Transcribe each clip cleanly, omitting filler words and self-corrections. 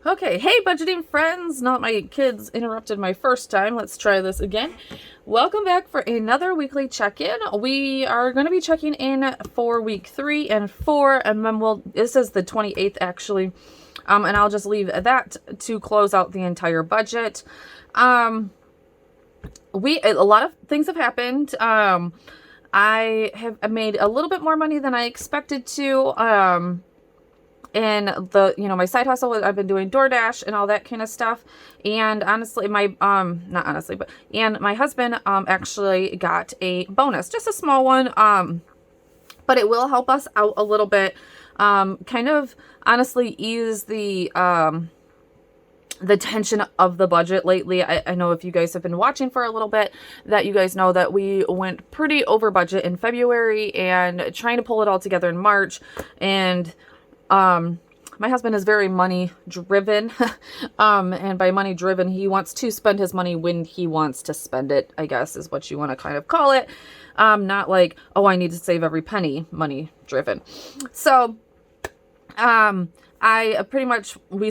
Okay, hey budgeting friends, not my kids interrupted my first time. Let's try this again. Welcome back for another weekly check-in. We are going to be checking in for week 3 and 4, and then this is the 28th actually. And I'll just leave that to close out the entire budget. A lot of things have happened. I have made a little bit more money than I expected to. And my side hustle, I've been doing DoorDash and all that kind of stuff. And honestly, not honestly, and my husband, actually got a bonus, just a small one. But it will help us out a little bit, kind of honestly ease the tension of the budget lately. I know if you guys have been watching for a little bit, that you guys know that we went pretty over budget in February and trying to pull it all together in March. And my husband is very money driven. And by money driven, he wants to spend his money when he wants to spend it, I guess is what you want to kind of call it. Not like, oh, I need to save every penny, money driven. So, we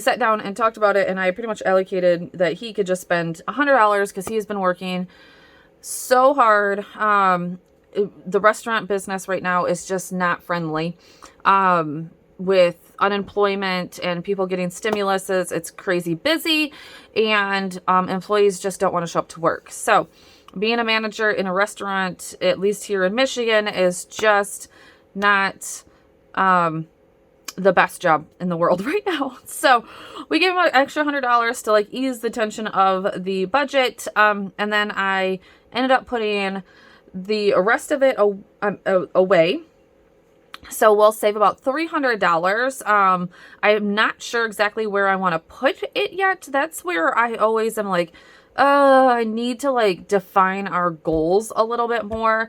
sat down and talked about it, and I pretty much allocated that he could just spend $100 because he's been working so hard. The restaurant business right now is just not friendly. With unemployment and people getting stimuluses, it's crazy busy, and employees just don't want to show up to work. So being a manager in a restaurant, at least here in Michigan, is just not the best job in the world right now. So we gave him an extra $100 to ease the tension of the budget. And then I ended up putting the rest of it away. So we'll save about $300. I am not sure exactly where I want to put it yet. That's where I always am like, I need to define our goals a little bit more.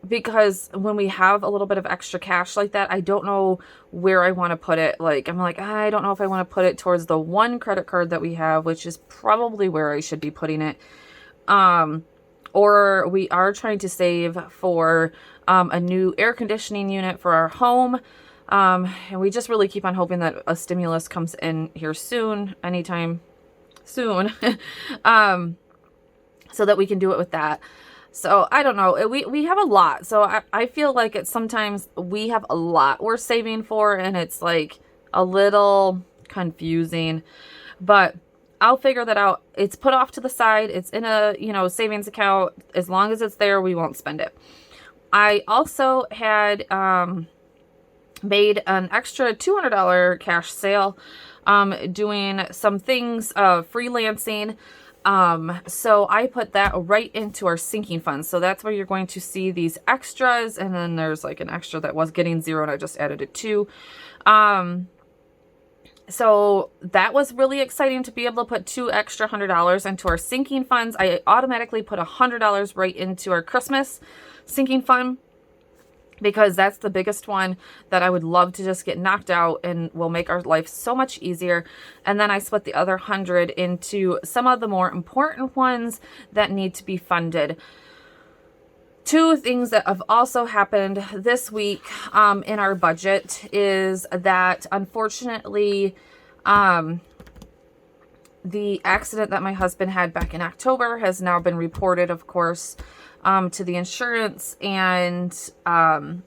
Because when we have a little bit of extra cash like that, I don't know where I want to put it. I'm like, I don't know if I want to put it towards the one credit card that we have, which is probably where I should be putting it. Or we are trying to save for a new air conditioning unit for our home. And we just really keep on hoping that a stimulus comes in here soon, anytime soon, so that we can do it with that. So I don't know. We have a lot. So I feel like sometimes we have a lot we're saving for, and it's a little confusing, but I'll figure that out. It's put off to the side. It's in a, savings account. As long as it's there, we won't spend it. I also had made an extra $200 cash sale, doing some things, freelancing. So I put that right into our sinking fund. So that's where you're going to see these extras. And then there's an extra that was getting 0, and I just added it to. So that was really exciting to be able to put $2 extra $100 into our sinking funds. I automatically put $100 right into our Christmas sinking fund, because that's the biggest one that I would love to just get knocked out and will make our life so much easier. And then I split the other 100 into some of the more important ones that need to be funded. 2 things that have also happened this week in our budget is that, unfortunately, the accident that my husband had back in October has now been reported, of course, to the insurance. And now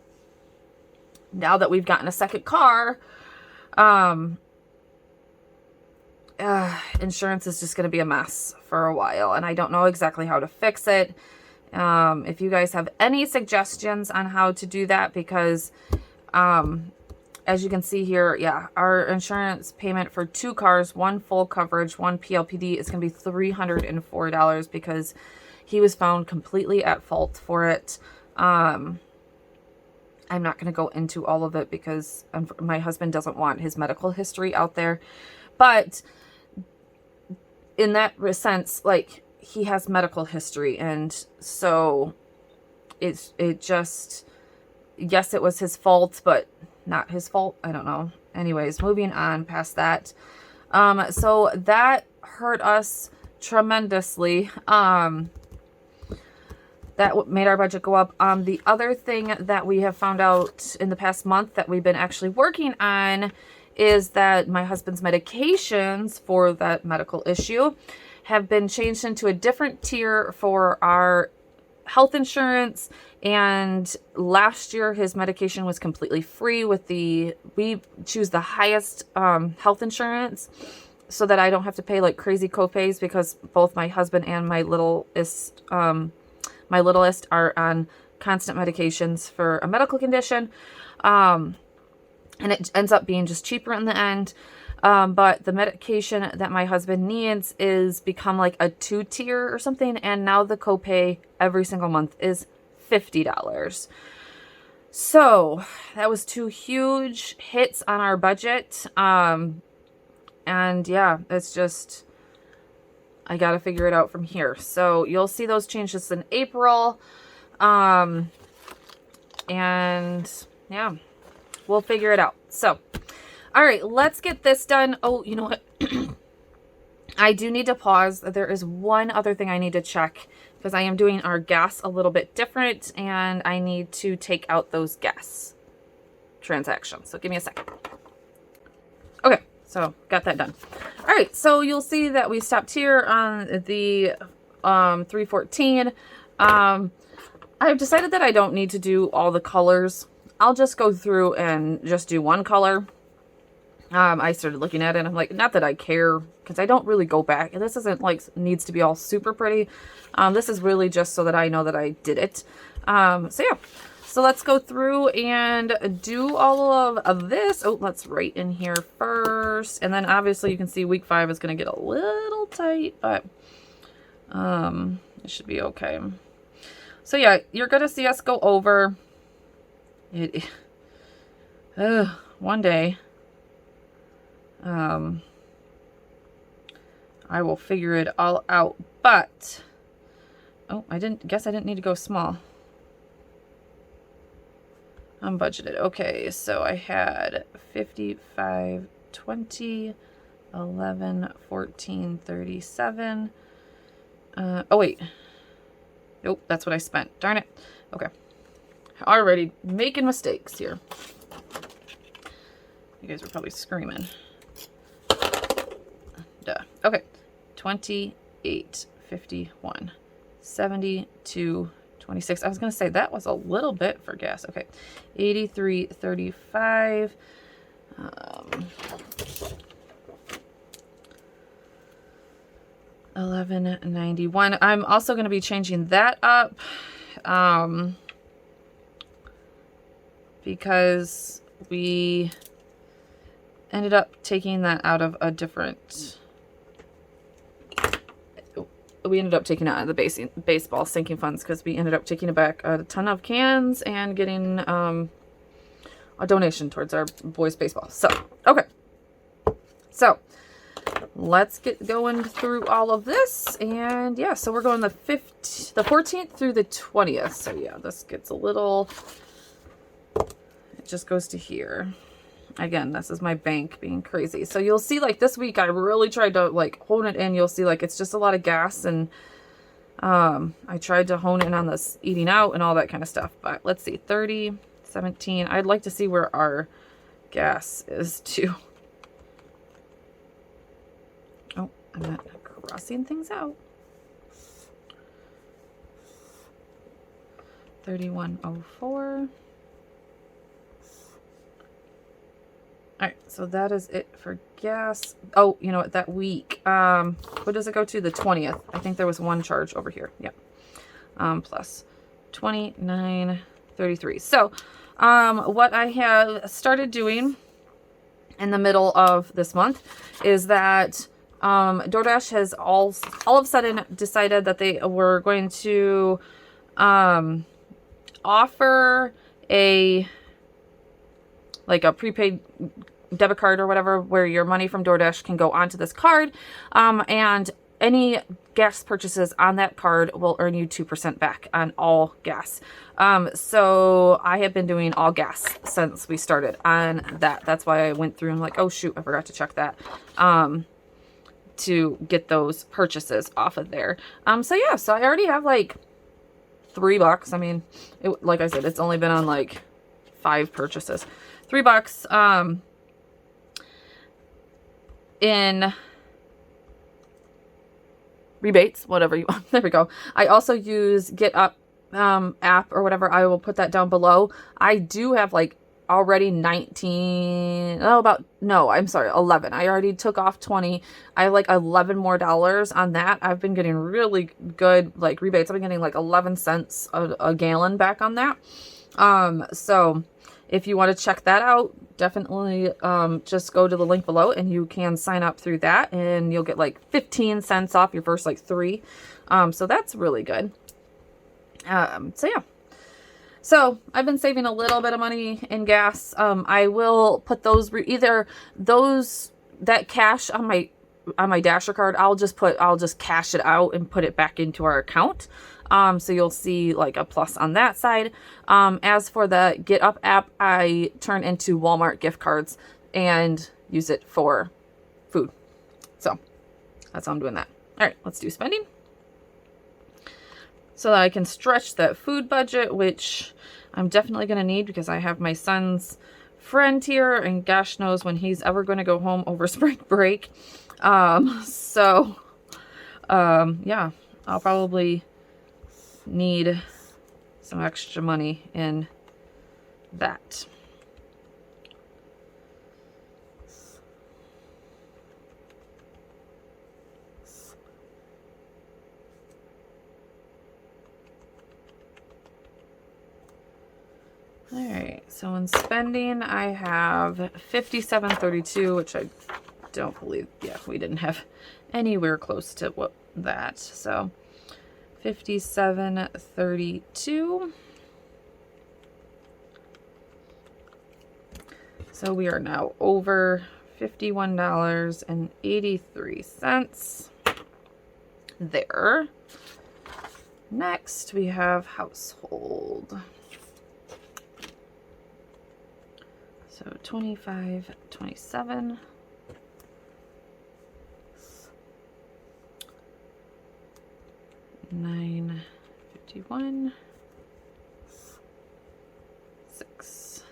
that we've gotten a second car, insurance is just going to be a mess for a while, and I don't know exactly how to fix it. If you guys have any suggestions on how to do that, because as you can see here, yeah, our insurance payment for 2 cars, 1 full coverage, 1 PLPD, is going to be $304 because he was found completely at fault for it. I'm not going to go into all of it because my husband doesn't want his medical history out there. But in that sense, he has medical history, and so it just, yes, it was his fault, but not his fault. I don't know. Anyways, moving on past that. So that hurt us tremendously. That made our budget go up. The other thing that we have found out in the past month that we've been actually working on is that my husband's medications for that medical issue have been changed into a different tier for our health insurance. And last year his medication was completely free with we choose the highest health insurance so that I don't have to pay like crazy copays, because both my husband and my littlest are on constant medications for a medical condition. And it ends up being just cheaper in the end. But the medication that my husband needs is become like a 2-tier or something. And now the copay every single month is $50. So that was 2 huge hits on our budget. And yeah, it's just, I got to figure it out from here. So you'll see those changes in April. And yeah, we'll figure it out. So, all right, let's get this done. Oh, you know what? I do need to pause. There is one other thing I need to check, because I am doing our gas a little bit different, and I need to take out those gas transactions. So give me a second. Okay, so got that done. All right, so you'll see that we stopped here on the 314. I've decided that I don't need to do all the colors. I'll just go through and just do one color. I started looking at it and I'm like, not that I care, because I don't really go back. And this isn't like needs to be all super pretty. This is really just so that I know that I did it. So yeah, so let's go through and do all of this. Oh, let's write in here first. And then obviously you can see week 5 is going to get a little tight, but it should be okay. So yeah, you're going to see us go over it. One day. I will figure it all out, but, oh, I didn't need to go small. I'm budgeted. Okay, so I had 55, 20, 11, 14, 37. Oh wait. Nope, that's what I spent. Darn it. Okay. Already making mistakes here. You guys were probably screaming. Duh. Okay. 28, 51, 72, 26. I was going to say that was a little bit for gas. Okay. 83, 35. 1191. I'm also going to be changing that up. Because we ended up taking that out of a different, we ended up taking it out of the baseball sinking funds, because we ended up taking back a ton of cans and getting a donation towards our boys baseball. So, okay. So, let's get going through all of this. And yeah, so we're going the 14th through the 20th. So yeah, this gets a little, it just goes to here. Again, this is my bank being crazy. So you'll see like this week I really tried to like hone it in. You'll see like it's just a lot of gas, and I tried to hone in on this eating out and all that kind of stuff. But let's see, 30, 17. I'd like to see where our gas is too. Oh, I'm not crossing things out. 3104. All right, so that is it for gas. Oh, you know what, that week, what does it go to? The 20th. I think there was one charge over here. Yep. Plus 29.33. So, what I have started doing in the middle of this month is that DoorDash has all of a sudden decided that they were going to offer a prepaid debit card or whatever, where your money from DoorDash can go onto this card, and any gas purchases on that card will earn you 2% back on all gas. So I have been doing all gas since we started on that. That's why I went through and like, oh shoot, I forgot to check that, to get those purchases off of there. So yeah, so I already have like $3. I mean, like I said, it's only been on like 5 purchases. $3. in rebates, whatever you want. There we go. I also use Get Up app or whatever. I will put that down below. I do have like already 19, I'm sorry, 11. I already took off 20. I have like $11 more on that. I've been getting really good like rebates. I've been getting like 11 cents a gallon back on that. So if you want to check that out, definitely just go to the link below and you can sign up through that and you'll get like 15 cents off your first like 3. So that's really good. So yeah. So I've been saving a little bit of money in gas. I will put those that cash on my Dasher card. I'll just cash it out and put it back into our account. So you'll see like a plus on that side. As for the Get Up app, I turn into Walmart gift cards and use it for food. So that's how I'm doing that. All right, let's do spending. So that I can stretch that food budget, which I'm definitely going to need because I have my son's friend here and gosh knows when he's ever going to go home over spring break. Yeah, I'll probably need some extra money in that. All right, so in spending, I have $57.32, which I don't believe, yeah, we didn't have anywhere close to what that. So $57.32. So we are now over $51.83 there. Next, we have household. So 25, 27. $9.51. 6.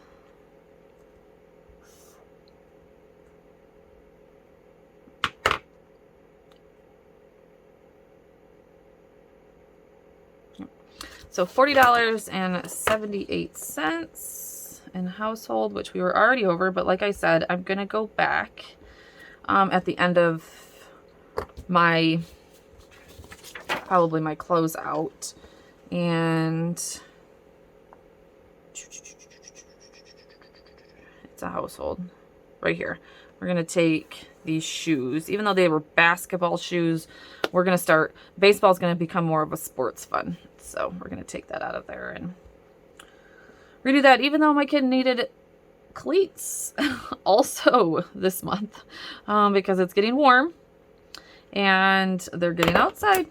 So $40.78 in household, which we were already over, but like I said, I'm gonna go back at the end of my probably my closeout and it's a household right here. We're gonna take these shoes, even though they were basketball shoes, we're gonna start, baseball's gonna become more of a sports fun. So we're gonna take that out of there and redo that, even though my kid needed cleats also this month because it's getting warm and they're getting outside.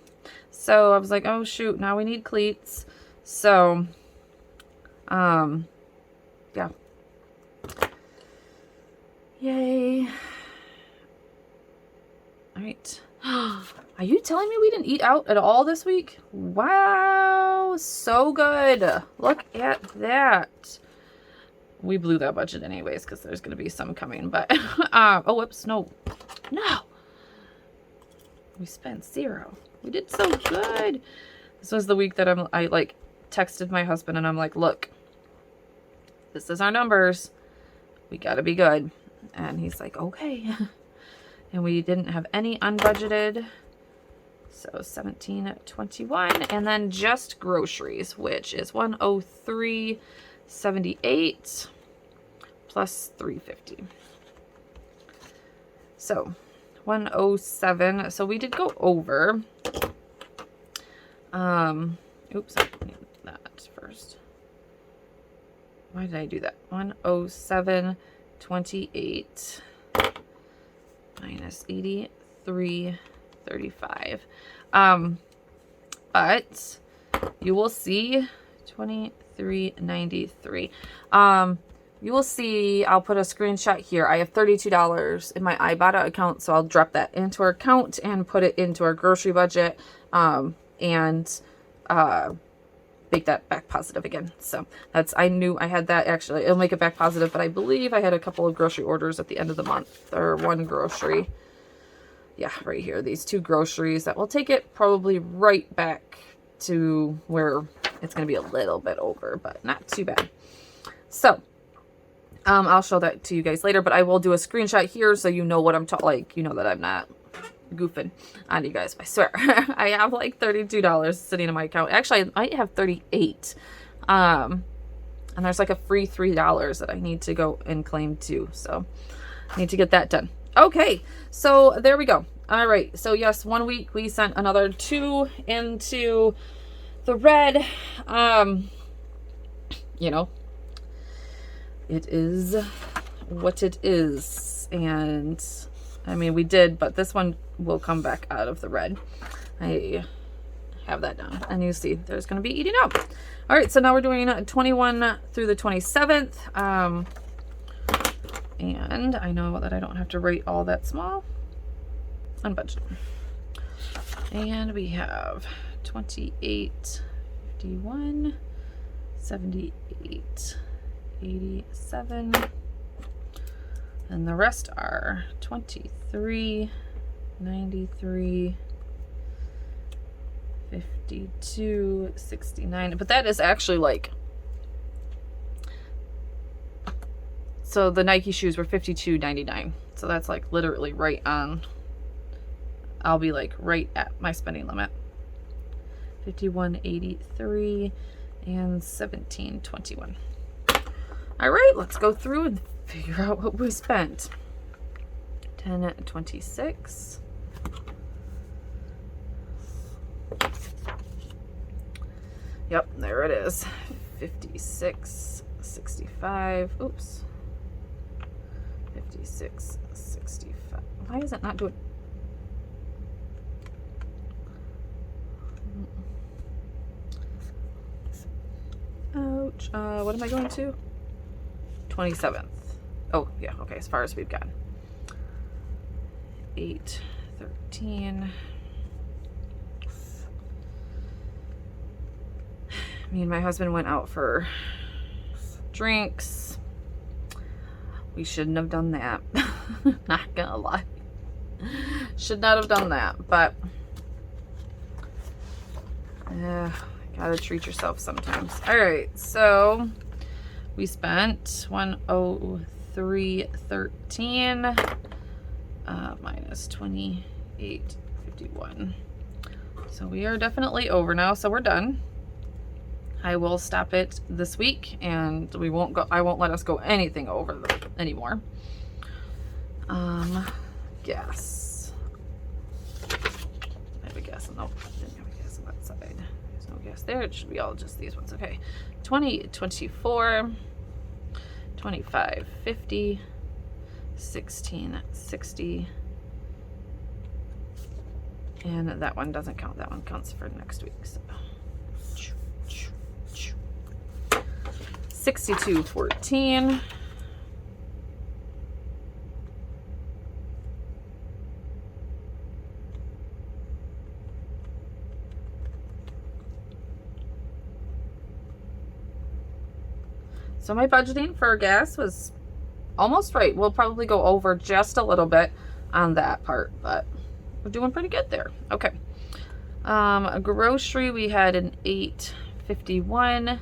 So I was like, oh shoot, now we need cleats. So yeah, yay. All right. Are you telling me we didn't eat out at all this week? Wow, so good. Look at that. We blew that budget anyways because there's going to be some coming, but oh, whoops, no. We spent 0. We did so good. This was the week that I like texted my husband and I'm like, look, this is our numbers. We got to be good. And he's like, okay. And we didn't have any unbudgeted. So $17.21, and then just groceries, which is $103.78 plus $3.50. So 107. So we did go over. Oops, I need that first. Why did I do that? 107.28 minus 83.35. But you will see 23.93. You will see, I'll put a screenshot here. I have $32 in my Ibotta account, so I'll drop that into our account and put it into our grocery budget. Yeah, make that back positive again. So that's, I knew I had that. Actually, it'll make it back positive, but I believe I had a couple of grocery orders at the end of the month, or one grocery. Yeah, right here, these 2 groceries that will take it probably right back to where it's going to be a little bit over, but not too bad. So I'll show that to you guys later, but I will do a screenshot here so you know what I'm talking, like, you know that I'm not goofing on you guys. I swear. I have like $32 sitting in my account. Actually, I might have 38. And there's like a free $3 that I need to go and claim too. So I need to get that done. Okay, so there we go. All right, so yes, 1 week we sent another 2 into the red. You know, it is what it is. And I mean, we did, but this one will come back out of the red. I have that down, and you see there's going to be eating up. All right, so now we're doing 21 through the 27th. And I know that I don't have to write all that small. Unbudgeted. And we have 28, 51, 78, 87. And the rest are 23, 93, 52, 69. But that is actually like, so the Nike shoes were $52.99. So that's like literally right on, I'll be like right at my spending limit. 51.83 and 17.21. All right, let's go through and figure out what we spent. 10.26. Yep, there it is. 56.65. Oops. 56.65. Why is it not doing? Ouch. What am I going to? 27th. Oh, yeah. Okay. As far as we've gotten. 8.13. Me and my husband went out for drinks. We shouldn't have done that. Not gonna lie. Should not have done that, but gotta treat yourself sometimes. All right, so we spent 103.13 minus 28.51. So we are definitely over now. So we're done. I will stop it this week, and we won't go. I won't let us go anything over anymore. Gas. I have a gas. No, I didn't have a gas on that side. There's no gas there. It should be all just these ones. Okay. 20.24, 25.50, 16.60, and that one doesn't count. That one counts for next week. So 62.14. So my budgeting for gas was almost right. We'll probably go over just a little bit on that part, but we're doing pretty good there. Okay. A grocery, we had an 8.51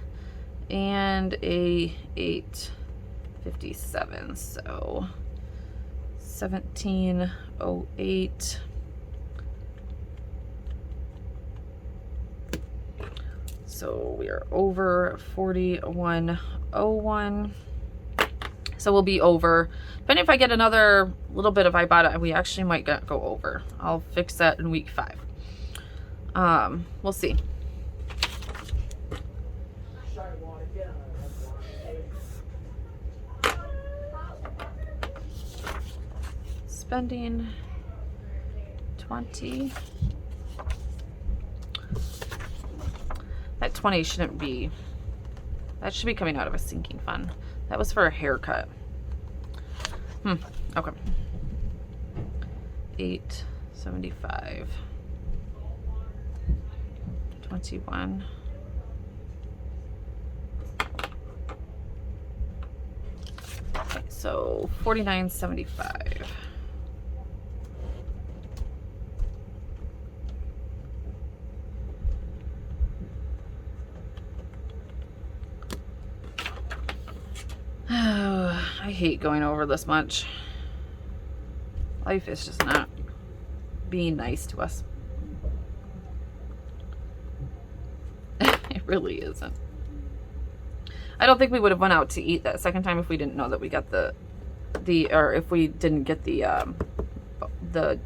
and a 8.57. So 17.08. So we are over 41.01. So we'll be over. Depending if I get another little bit of Ibotta, we actually might go over. I'll fix that in week 5. We'll see. Spending 20. That 20 shouldn't be, that should be coming out of a sinking fund. That was for a haircut. Okay. 8.75. 21. So $49.75. I hate going over this much. Life is just not being nice to us. It really isn't. I don't think we would have went out to eat that second time if we didn't know that we got or if we didn't get the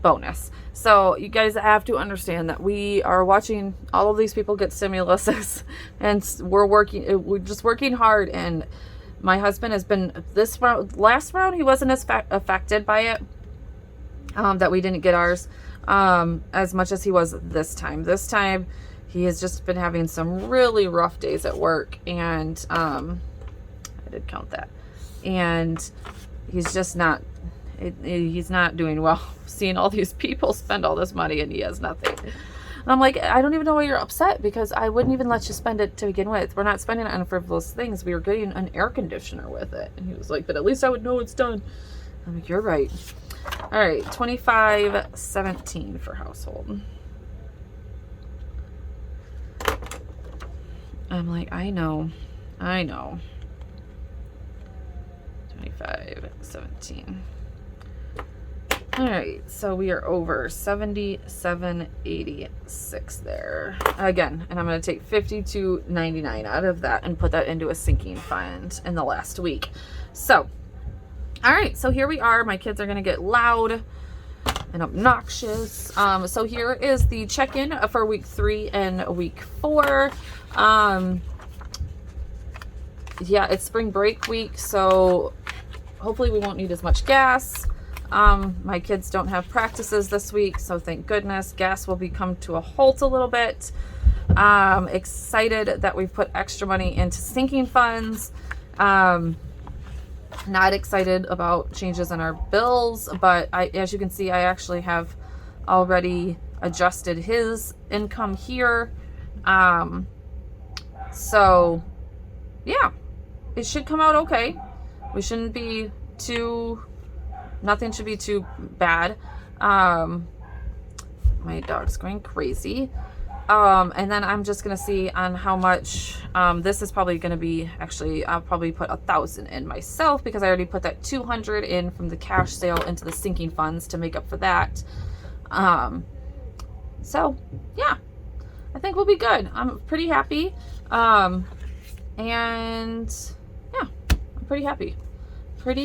bonus. So you guys have to understand that we are watching all of these people get stimuluses, and we're just working hard. And my husband has been last round he wasn't as affected by it, that we didn't get ours as much as he was this time. This time he has just been having some really rough days at work, and I did count that, and he's just not he's not doing well, seeing all these people spend all this money and he has nothing. And I'm like, I don't even know why you're upset, because I wouldn't even let you spend it to begin with. We're not spending it on frivolous things. We were getting an air conditioner with it. And he was like, but at least I would know it's done. I'm like, you're right. All right, $25.17 for household. I'm like, I know. 25.17. All right, so we are over $77.86 there again, and I'm going to take $52.99 out of that and put that into a sinking fund in the last week. So, all right, so here we are. My kids are going to get loud and obnoxious. So here is the check-in for week 3 and week 4. Yeah, it's spring break week, so hopefully we won't need as much gas. My kids don't have practices this week, so thank goodness. Gas will come to a halt a little bit. Excited that we've put extra money into sinking funds. Not excited about changes in our bills, but as you can see, I actually have already adjusted his income here. So yeah, it should come out okay. We shouldn't be nothing should be too bad. My dog's going crazy. And then I'm just going to see on how much, this is probably going to be, actually, I'll probably put 1,000 in myself, because I already put that 200 in from the cash sale into the sinking funds to make up for that. So yeah, I think we'll be good. I'm pretty happy. And yeah, I'm pretty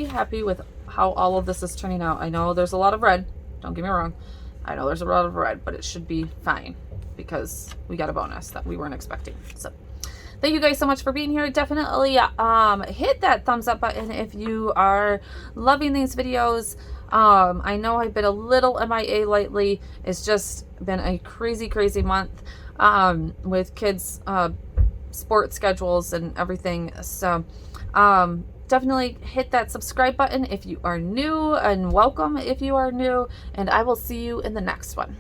happy with how all of this is turning out. I know there's a lot of red, don't get me wrong. I know there's a lot of red, but it should be fine because we got a bonus that we weren't expecting. So thank you guys so much for being here. Definitely hit that thumbs up button if you are loving these videos. I know I've been a little MIA lately. It's just been a crazy month with kids sports schedules and everything. So definitely hit that subscribe button if you are new, and welcome if you are new, and I will see you in the next one.